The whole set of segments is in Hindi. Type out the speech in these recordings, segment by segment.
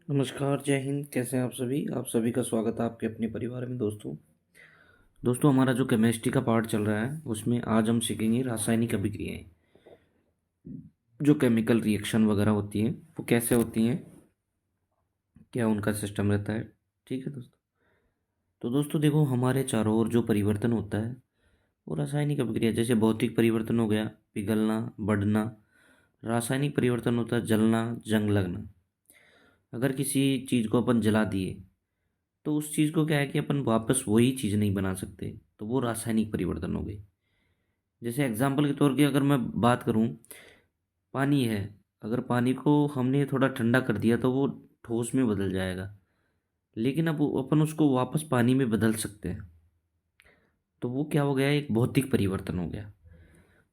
नमस्कार, जय हिंद। कैसे हैं आप सभी का स्वागत है आपके अपने परिवार में। दोस्तों हमारा जो केमिस्ट्री का पार्ट चल रहा है उसमें आज हम सीखेंगे रासायनिक अभिक्रियाएं। जो केमिकल रिएक्शन वगैरह होती हैं वो कैसे होती हैं, क्या उनका सिस्टम रहता है। ठीक है दोस्तों। तो दोस्तों देखो, हमारे चारों ओर जो परिवर्तन होता है वो रासायनिक अभिक्रिया, जैसे भौतिक परिवर्तन हो गया पिघलना, बढ़ना। रासायनिक परिवर्तन होता है जलना, जंग लगना। अगर किसी चीज़ को अपन जला दिए तो उस चीज़ को क्या है कि अपन वापस वही चीज़ नहीं बना सकते, तो वो रासायनिक परिवर्तन हो गई। जैसे एग्जाम्पल के तौर की अगर मैं बात करूँ, पानी है। अगर पानी को हमने थोड़ा ठंडा कर दिया तो वो ठोस में बदल जाएगा, लेकिन अब अपन उसको वापस पानी में बदल सकते हैं। तो वो क्या हो गया, एक भौतिक परिवर्तन हो गया।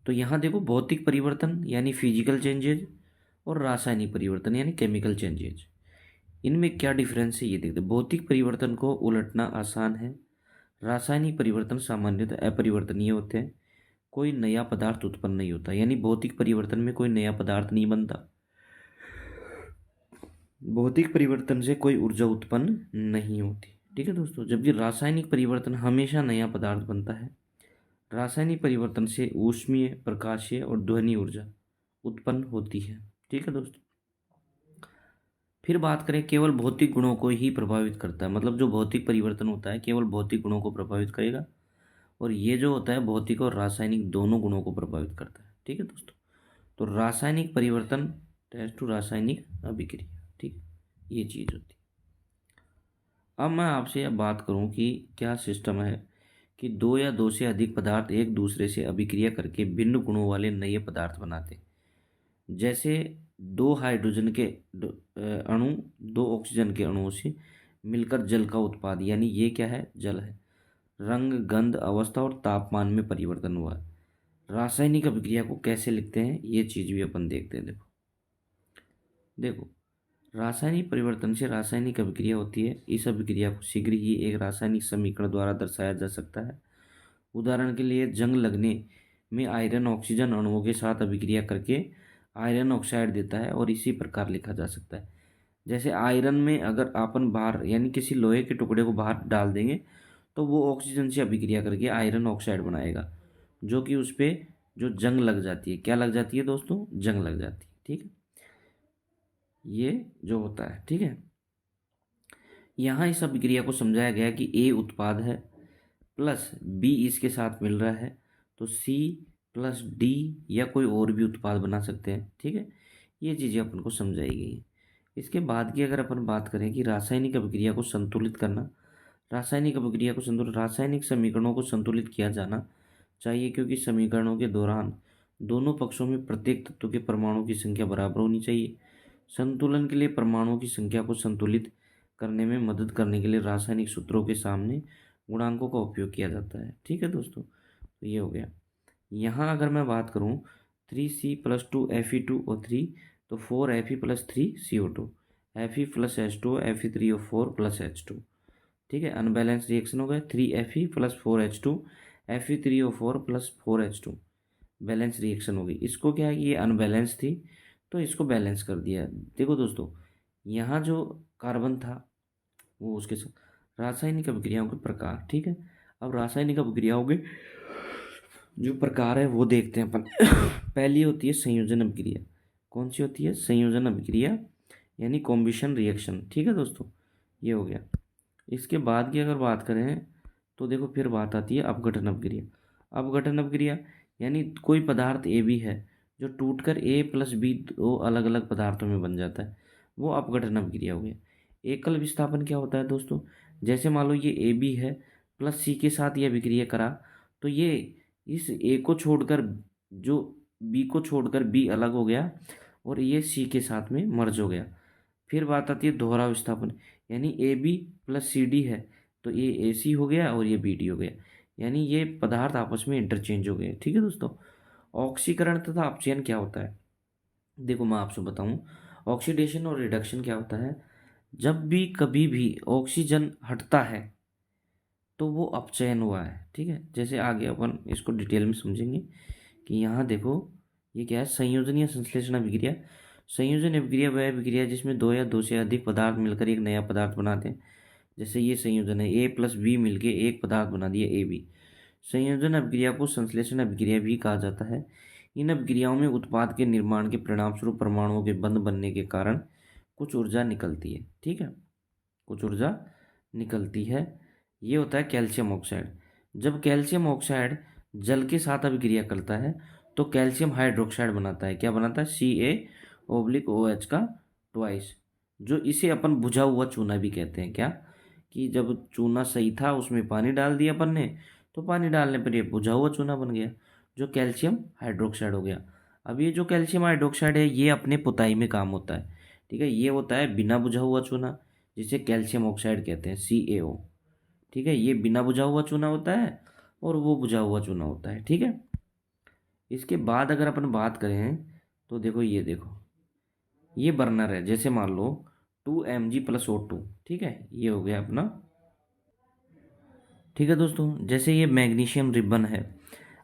तो यहाँ देखो, भौतिक परिवर्तन यानी फिजिकल चेंजेज और रासायनिक परिवर्तन यानी केमिकल चेंजेज, इनमें क्या डिफरेंस है ये देखते हैं। भौतिक परिवर्तन को उलटना आसान है। रासायनिक परिवर्तन सामान्यतः अपरिवर्तनीय होते हैं। कोई नया पदार्थ उत्पन्न नहीं होता, यानी भौतिक परिवर्तन में कोई नया पदार्थ नहीं बनता। भौतिक परिवर्तन से कोई ऊर्जा उत्पन्न नहीं होती। ठीक है दोस्तों। जबकि रासायनिक परिवर्तन हमेशा नया पदार्थ बनता है। रासायनिक परिवर्तन से ऊष्मीय, प्रकाशीय और ध्वनि ऊर्जा उत्पन्न होती है। ठीक है दोस्तों। फिर बात करें, केवल भौतिक गुणों को ही प्रभावित करता है। मतलब जो भौतिक परिवर्तन होता है केवल भौतिक गुणों को प्रभावित करेगा, और ये जो होता है भौतिक और रासायनिक दोनों गुणों को प्रभावित करता है। ठीक है दोस्तों। तो रासायनिक परिवर्तन टेस्ट टू रासायनिक अभिक्रिया। ठीक है, ये चीज़ होती है। अब मैं आपसे अब बात करूं कि क्या सिस्टम है कि दो या दो से अधिक पदार्थ एक दूसरे से अभिक्रिया करके भिन्न गुणों वाले नए पदार्थ बनाते हैं। जैसे दो हाइड्रोजन के अणु दो ऑक्सीजन के अणुओं से मिलकर जल का उत्पाद, यानी ये क्या है, जल है। रंग, गंध, अवस्था और तापमान में परिवर्तन हुआ है। रासायनिक अभिक्रिया को कैसे लिखते हैं ये चीज भी अपन देखते हैं। देखो देखो, रासायनिक परिवर्तन से रासायनिक अभिक्रिया होती है। इस अभिक्रिया को शीघ्र ही एक रासायनिक समीकरण द्वारा दर्शाया जा सकता है। उदाहरण के लिए, जंग लगने में आयरन ऑक्सीजन अणुओं के साथ अभिक्रिया करके आयरन ऑक्साइड देता है, और इसी प्रकार लिखा जा सकता है। जैसे आयरन में अगर अपन बाहर यानी किसी लोहे के टुकड़े को बाहर डाल देंगे तो वो ऑक्सीजन से अभिक्रिया करके आयरन ऑक्साइड बनाएगा, जो कि उस पे जो जंग लग जाती है, क्या लग जाती है दोस्तों, जंग लग जाती है। ठीक है, ये जो होता है। ठीक है, यहाँ इस अभिक्रिया को समझाया गया कि ए उत्पाद है प्लस बी इसके साथ मिल रहा है, तो सी प्लस डी या कोई और भी उत्पाद बना सकते हैं। ठीक है, ये चीज़ें अपन को समझाई गई हैं। इसके बाद की अगर अपन बात करें कि रासायनिक अभिक्रिया को संतुलित करना। रासायनिक समीकरणों को संतुलित किया जाना चाहिए, क्योंकि समीकरणों के दौरान दोनों पक्षों में प्रत्येक तत्व के परमाणुओं की संख्या बराबर होनी चाहिए। संतुलन के लिए परमाणुओं की संख्या को संतुलित करने में मदद करने के लिए रासायनिक सूत्रों के सामने गुणांकों का उपयोग किया जाता है। ठीक है दोस्तों, तो ये हो गया। यहाँ अगर मैं बात करूँ, 3C+2Fe2O3, तो 4Fe+3CO2, Fe+H2O, Fe3O4+H2। ठीक है, अनबैलेंस रिएक्शन हो गया। 3Fe+4H2, Fe3O4+4H2 बैलेंस रिएक्शन हो गई। इसको क्या है कि ये अनबैलेंस थी तो इसको बैलेंस कर दिया। देखो दोस्तों, यहाँ जो कार्बन था वो उसके साथ रासायनिक अभिक्रियाओं के प्रकार। ठीक है, अब रासायनिक अभिक्रियाओं के जो प्रकार है वो देखते हैं अपन। पहली होती है संयोजन अभिक्रिया। कौन सी होती है, संयोजन अभिक्रिया यानी कॉम्बिशन रिएक्शन। ठीक है दोस्तों, ये हो गया। इसके बाद की अगर बात करें तो देखो फिर बात आती है अपघटन अभिक्रिया। अपघटन अभिक्रिया यानी कोई पदार्थ ए बी है जो टूटकर A+B दो अलग अलग पदार्थों में बन जाता है, वो अपघटन अभिक्रिया हो गया। एकल विस्थापन क्या होता है दोस्तों, जैसे मान लो ये ए बी है प्लस सी के साथ ये अभिक्रिया करा, तो ये इस ए को छोड़कर जो बी को छोड़कर बी अलग हो गया और ये सी के साथ में मर्ज हो गया। फिर बात आती है दोहरा विस्थापन, यानी AB+CD है तो ये AC हो गया और ये BD हो गया, यानी ये पदार्थ आपस में इंटरचेंज हो गए। ठीक है दोस्तों। ऑक्सीकरण तथा अपचयन क्या होता है, देखो मैं आपसे बताऊं। ऑक्सीडेशन और रिडक्शन क्या होता है, जब भी कभी भी ऑक्सीजन हटता है तो वो अपचयन हुआ है। ठीक है, जैसे आगे अपन इसको डिटेल में समझेंगे कि यहाँ देखो ये क्या है, संयोजन या संश्लेषण अभिक्रिया। संयोजन अभिक्रिया वह अभिक्रिया जिसमें दो या दो से अधिक पदार्थ मिलकर एक नया पदार्थ बनाते हैं। जैसे ये संयोजन है, ए प्लस बी मिलके एक पदार्थ बना दिया ए बी। संयोजन अभिक्रिया को संश्लेषण अभिक्रिया भी कहा जाता है। इन अभिक्रियाओं में उत्पाद के निर्माण के परिणामस्वरूप परमाणुओं के बंध बनने के कारण कुछ ऊर्जा निकलती है। ठीक है, कुछ ऊर्जा निकलती है। ये होता है कैल्शियम ऑक्साइड। जब कैल्शियम ऑक्साइड जल के साथ अभिक्रिया करता है तो कैल्शियम हाइड्रोक्साइड बनाता है। क्या बनाता है? CaOH का ट्वाइस, जो इसे अपन बुझा हुआ चूना भी कहते हैं। क्या कि जब चूना सही था उसमें पानी डाल दिया अपन ने, तो पानी डालने पर ये बुझा हुआ चूना बन गया, जो कैल्शियम हाइड्रोक्साइड हो गया। अब ये जो कैल्शियम हाइड्रोक्साइड है ये अपने पुताई में काम होता है। ठीक है, ये होता है बिना बुझा हुआ चूना, जिसे कैल्शियम ऑक्साइड कहते हैं, CaO। ठीक है, ये बिना बुझा हुआ चूना होता है और वो बुझा हुआ चूना होता है। ठीक है, इसके बाद अगर अपन बात करें तो देखो, ये देखो, ये बर्नर है। जैसे मान लो 2Mg+O2। ठीक है, ये हो गया अपना। ठीक है दोस्तों, जैसे ये मैग्नीशियम रिबन है,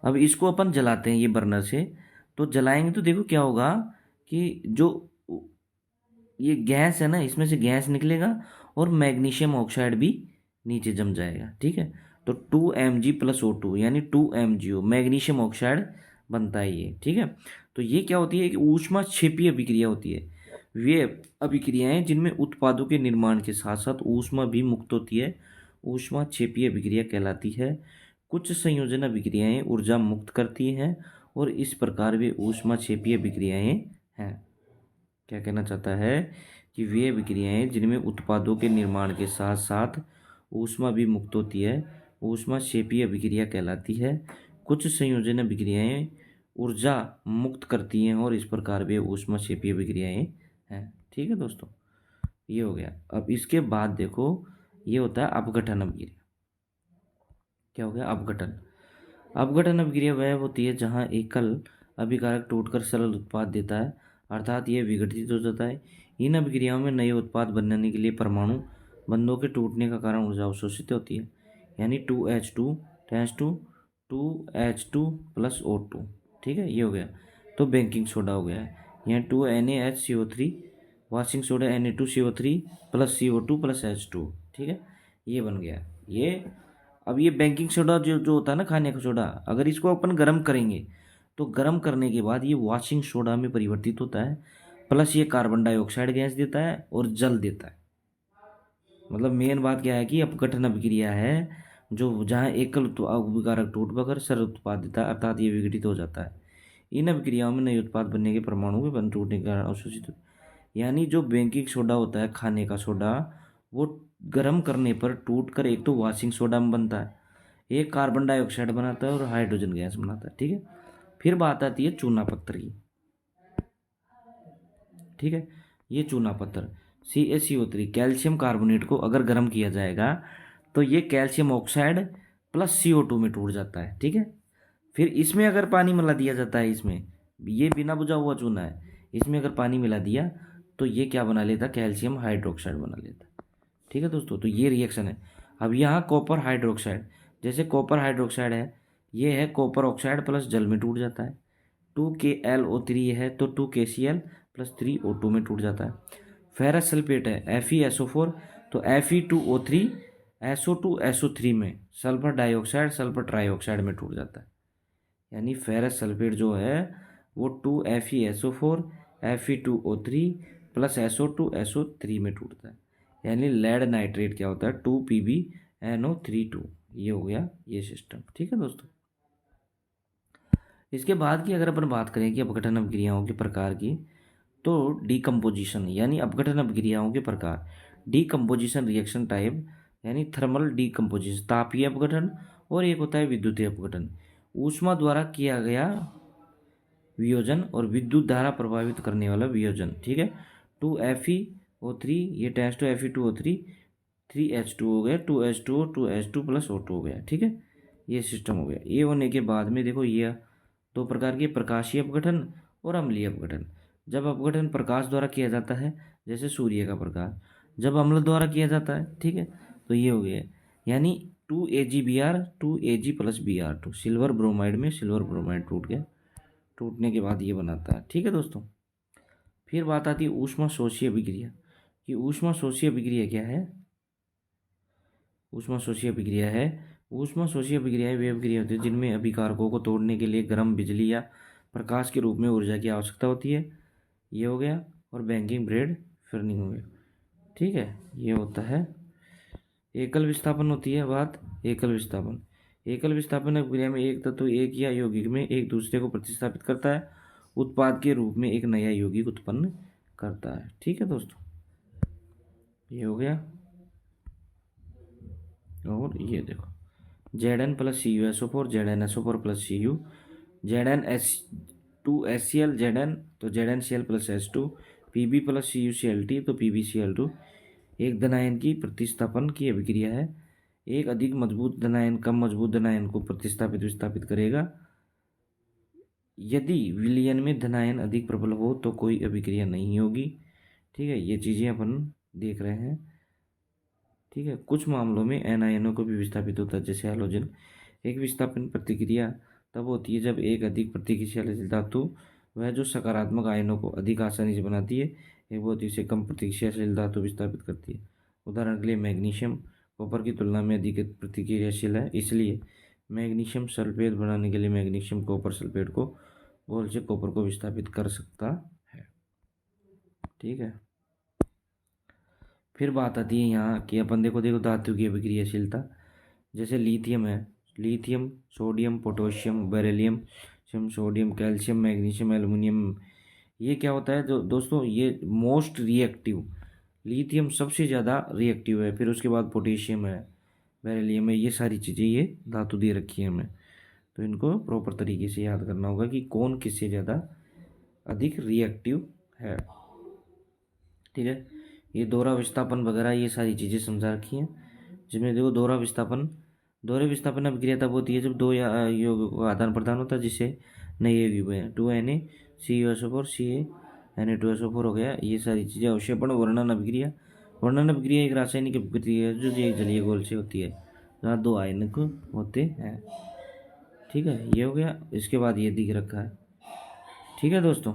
अब इसको अपन जलाते हैं ये बर्नर से, तो जलाएंगे तो देखो क्या होगा कि जो ये गैस है ना, इसमें से गैस निकलेगा और मैग्नीशियम ऑक्साइड भी नीचे जम जाएगा। ठीक है, तो 2Mg+O2 यानी 2MgO मैग्नीशियम ऑक्साइड बनता है ये। ठीक है, तो ये क्या होती है कि ऊष्मा क्षेपीय अभिक्रिया होती है। वे अभिक्रियाएं जिनमें उत्पादों के निर्माण के साथ साथ ऊष्मा भी मुक्त होती है, ऊष्मा क्षेपीय अभिक्रिया कहलाती है। कुछ संयोजन अभिक्रियाएं ऊर्जा मुक्त करती हैं और इस प्रकार वे ऊष्मा क्षेपीय अभिक्रियाएं हैं। क्या कहना चाहता है कि वे अभिक्रियाएं जिनमें उत्पादों के निर्माण के साथ साथ ऊष्मा भी मुक्त होती है, ऊष्मा क्षेपीय अभिक्रिया कहलाती है। कुछ संयोजन अभिक्रियाएं ऊर्जा मुक्त करती हैं और इस प्रकार वे ऊष्मा क्षेपीय अभिक्रियाएं हैं। ठीक है दोस्तों, ये हो गया। अब इसके बाद देखो, ये होता है अपघटन अभिक्रिया। क्या हो गया? अपघटन। अपघटन अभिक्रिया वह होती है जहाँ एकल अभिकारक टूटकर सरल उत्पाद देता है, अर्थात यह विघटित हो जाता है। इन अभिक्रियाओं में नए उत्पाद बनने के लिए परमाणु बंधों के टूटने का कारण ऊर्जा अवशोषित होती है, यानी 2H2 टेंस टू 2H2+O2। ठीक है, ये हो गया। तो बेकिंग सोडा हो गया है, यहाँ 2NaHCO3, washing soda Na2CO3 plus CO2 plus H2। ठीक है, ये बन गया ये। अब ये बेकिंग सोडा जो जो होता है ना, खाने का सोडा, अगर इसको अपन गर्म करेंगे तो गर्म करने के बाद ये वॉशिंग सोडा में परिवर्तित होता है, प्लस ये कार्बन डाइऑक्साइड गैस देता है और जल देता है। मतलब मेन बात क्या है कि अपघटन अभिक्रिया है जो जहाँ एकल अभिकारक टूट कर सरल उत्पाद देता है, अर्थात ये विघटित हो जाता है। इन अभिक्रियाओं में नए उत्पाद बनने के परमाणु के बन टूटने के कारण अवशोषित, यानी जो बेकिंग सोडा होता है खाने का सोडा, वो गर्म करने पर टूट कर एक तो वॉशिंग सोडा में बनता है, एक कार्बन डाइऑक्साइड बनाता है और हाइड्रोजन गैस बनाता है। ठीक है, फिर बात आती है चूना पत्थर की। ठीक है, ये चूना पत्थर CaCO3 कैल्शियम कार्बोनेट को अगर गर्म किया जाएगा तो ये कैल्शियम ऑक्साइड प्लस CO2 में टूट जाता है। ठीक है, फिर इसमें अगर पानी मिला दिया जाता है, इसमें ये बिना बुझा हुआ चूना है, इसमें अगर पानी मिला दिया तो ये क्या बना लेता? कैल्शियम हाइड्रोक्साइड बना लेता। ठीक है दोस्तों, तो ये रिएक्शन है। अब यहाँ कॉपर हाइड्रोक्साइड, जैसे कॉपर हाइड्रोक्साइड है, ये है कॉपर ऑक्साइड प्लस जल में टूट जाता है। 2KlO3 है तो 2KCl+3O2 में टूट जाता है। फेरस सल्फेट है FeSO4, तो Fe2O3 SO2SO3 में सल्फर डाइऑक्साइड सल्फर ट्राइऑक्साइड में टूट जाता है। यानी फेरस सल्फेट जो है वो 2FeSO4 Fe2O3 प्लस SO2SO3 में टूटता है। यानी लेड नाइट्रेट क्या होता है? 2PbNO32। ये हो गया ये सिस्टम। ठीक है दोस्तों, इसके बाद की अगर अपन बात करें कि अपघटन अभिक्रियाओं के प्रकार की, तो डीकम्पोजिशन यानी अपघटन अभिक्रियाओं के प्रकार, डीकम्पोजिशन रिएक्शन टाइप यानी थर्मल डीकम्पोजिशन तापीय अपघटन, और एक होता है विद्युतीय अपघटन, ऊष्मा द्वारा किया गया वियोजन और विद्युत धारा प्रभावित करने वाला वियोजन। ठीक है, 2Fe O3 ये टेंस टू Fe2O3 3H2 हो गया, 2H2O 2H2+O2 हो गया। ठीक है, ये सिस्टम हो गया। ये होने के बाद में देखो, ये दो प्रकार के प्रकाशीय अपघटन और अम्लीय अपघटन। जब अपघटन प्रकाश द्वारा किया जाता है, जैसे सूर्य का प्रकाश, जब अम्ल द्वारा किया जाता है, ठीक है, तो ये हो गया। यानी 2AgBr 2Ag+Br2, सिल्वर ब्रोमाइड में सिल्वर ब्रोमाइड टूट गया, टूटने के बाद ये बनाता है। ठीक है दोस्तों, फिर बात आती है ऊष्माशोषीय अभिक्रिया, कि ऊष्माशोषीय अभिक्रिया क्या है। ऊष्माशोषीय अभिक्रिया है, ऊष्माशोषीय अभिक्रियाएं वे अभिक्रिया होती है जिनमें अभिकारकों को तोड़ने के लिए गर्म बिजली या प्रकाश के रूप में ऊर्जा की आवश्यकता होती है। ये हो गया। और बैंकिंग ब्रेड फर्निंग हो गया। ठीक है, ये होता है। एकल विस्थापन होती है बात, एकल विस्थापन। एकल विस्थापन अभिक्रिया में एक तत्व एक या यौगिक में एक दूसरे को प्रतिस्थापित करता है, उत्पाद के रूप में एक नया यौगिक उत्पन्न करता है। ठीक है दोस्तों, ये हो गया। और ये देखो, Zn plus CuSO4, ZnSO4 plus Cu, ZnH2HCl, Zn तो ZnCl plus H2, Pb plus CuCl तो PbCl2। एक धनायन की प्रतिस्थापन की अभिक्रिया है। एक अधिक मजबूत धनायन कम मजबूत धनायन को प्रतिस्थापित विस्थापित करेगा। यदि विलयन में धनायन अधिक प्रबल हो तो कोई अभिक्रिया नहीं होगी। ठीक है, ये चीज़ें अपन देख रहे हैं। ठीक है, कुछ मामलों में एनायनों को भी विस्थापित होता है, जैसे हैलोजन। एक विस्थापन प्रतिक्रिया तब होती है जब एक अधिक प्रतिक्रियाशील धातु वह जो सकारात्मक आयनों को अधिक आसानी से बनाती है, एक बहुत ही से कम प्रतिक्रियाशील धातु विस्थापित करती है। उदाहरण के लिए मैग्नीशियम कॉपर की तुलना में अधिक प्रतिक्रियाशील है, इसलिए मैग्नीशियम सल्फेट बनाने के लिए मैग्नीशियम कॉपर सल्फेट को घोल से कॉपर को विस्थापित कर सकता है। ठीक है, फिर बात आती है यहाँ कि अपन देखो धातु की अभिक्रियाशीलता, जैसे लिथियम है, lithium, sodium, potassium, beryllium, sodium, calcium, magnesium, aluminium. ये क्या होता है जो दोस्तों, ये मोस्ट रिएक्टिव, लिथियम सबसे ज़्यादा रिएक्टिव है, फिर उसके बाद पोटेशियम है, बेरिलियम है। ये सारी चीज़ें ये धातु दे रखी है हमें, तो इनको प्रॉपर तरीके से याद करना होगा कि कौन किससे ज़्यादा अधिक रिएक्टिव है। ठीक है, ये दोहरा विस्थापन वगैरह ये सारी चीज़ें समझा रखी हैं, जिसमें देखो दोहरे विस्थापन अभिक्रिया तब होती है जब दो या यौगिकों का आदान प्रदान होता है, जिससे नए यौगिक बने। 2Na CuSO4 हो गया। ये सारी चीज़ें अवक्षेपण वर्णन अभिक्रिया। वर्णन अभिक्रिया एक रासायनिक अभिक्रिया है जो एक जलीय घोल से होती है, जहाँ दो आयनिक होते हैं। ठीक है, ये हो गया। इसके बाद ये दिख रखा है। ठीक है दोस्तों।